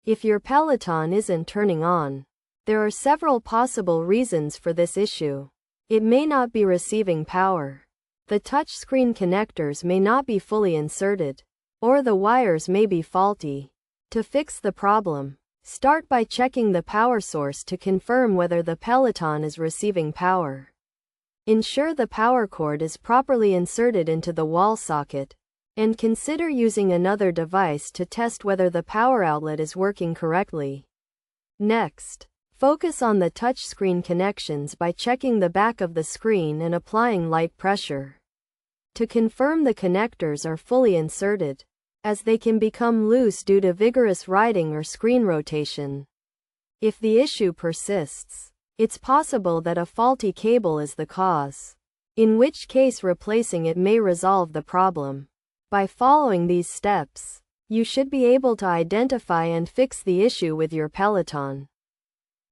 If your Peloton isn't turning on, there are several possible reasons for this issue. It may not be receiving power. The touchscreen connectors may not be fully inserted, or the wires may be faulty. To fix the problem, start by checking the power source to confirm whether the Peloton is receiving power. Ensure the power cord is properly inserted into the wall socket, and consider using another device to test whether the power outlet is working correctly. Next, focus on the touchscreen connections by checking the back of the screen and applying light pressure to confirm the connectors are fully inserted, as they can become loose due to vigorous riding or screen rotation. If the issue persists, it's possible that a faulty cable is the cause, in which case replacing it may resolve the problem. By following these steps, you should be able to identify and fix the issue with your Peloton.